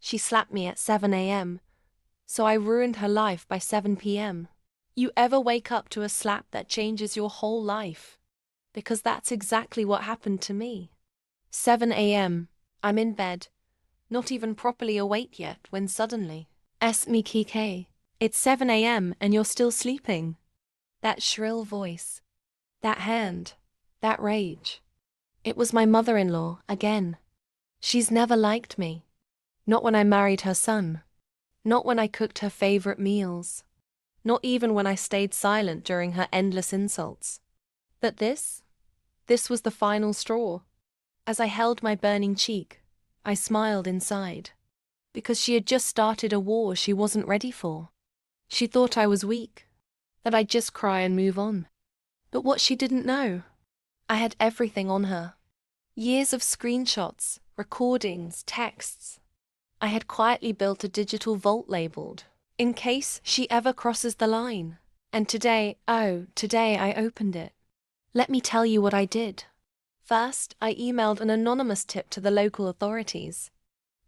She slapped me at 7 a.m., so I ruined her life by 7 p.m. You ever wake up to a slap that changes your whole life? Because that's exactly what happened to me. 7 a.m., I'm in bed, not even properly awake yet, when suddenly, me Kike, it's 7 a.m. and you're still sleeping. That shrill voice, that hand, that rage. It was my mother-in-law, again. She's never liked me. Not when I married her son. Not when I cooked her favorite meals. Not even when I stayed silent during her endless insults. But this was the final straw. As I held my burning cheek, I smiled inside. Because she had just started a war she wasn't ready for. She thought I was weak, that I'd just cry and move on. But what she didn't know, I had everything on her. Years of screenshots, recordings, texts. I had quietly built a digital vault labeled, in case she ever crosses the line. And today I opened it. Let me tell you what I did. First, I emailed an anonymous tip to the local authorities.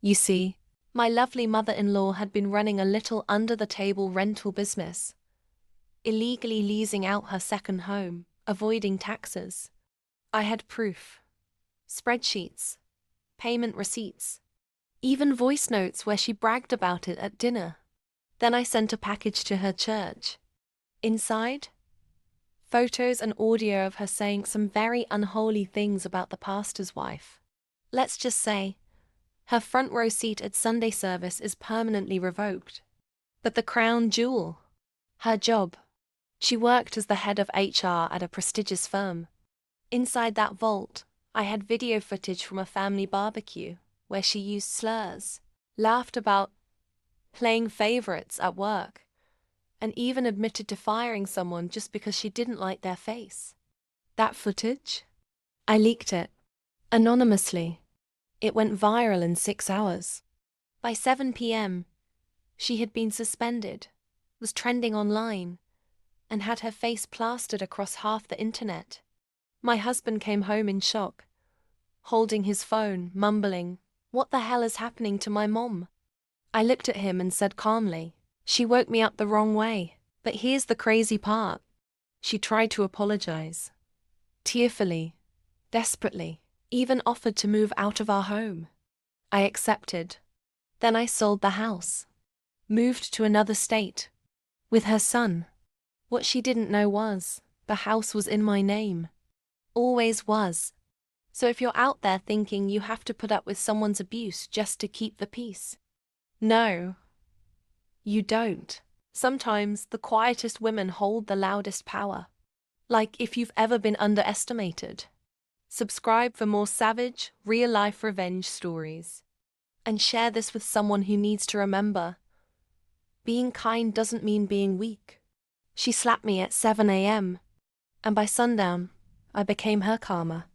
You see, my lovely mother-in-law had been running a little under-the-table rental business, illegally leasing out her second home, avoiding taxes. I had proof. Spreadsheets, payment receipts, even voice notes where she bragged about it at dinner. Then I sent a package to her church. Inside, photos and audio of her saying some very unholy things about the pastor's wife. Let's just say, her front row seat at Sunday service is permanently revoked. But the crown jewel, her job. She worked as the head of HR at a prestigious firm. Inside that vault, I had video footage from a family barbecue where she used slurs, laughed about playing favorites at work, and even admitted to firing someone just because she didn't like their face. That footage? I leaked it. Anonymously. It went viral in 6 hours. By 7 p.m., she had been suspended, was trending online, and had her face plastered across half the internet. My husband came home in shock, holding his phone, mumbling, "What the hell is happening to my mom?" I looked at him and said calmly, "She woke me up the wrong way. But here's the crazy part. She tried to apologize. Tearfully, desperately, even offered to move out of our home. I accepted. Then I sold the house. Moved to another state. With her son. What she didn't know was, the house was in my name. Always was. So if you're out there thinking you have to put up with someone's abuse just to keep the peace, no, you don't. Sometimes the quietest women hold the loudest power. Like if you've ever been underestimated. Subscribe for more savage, real-life revenge stories. And share this with someone who needs to remember. Being kind doesn't mean being weak. She slapped me at 7 a.m., and by sundown, I became her karma.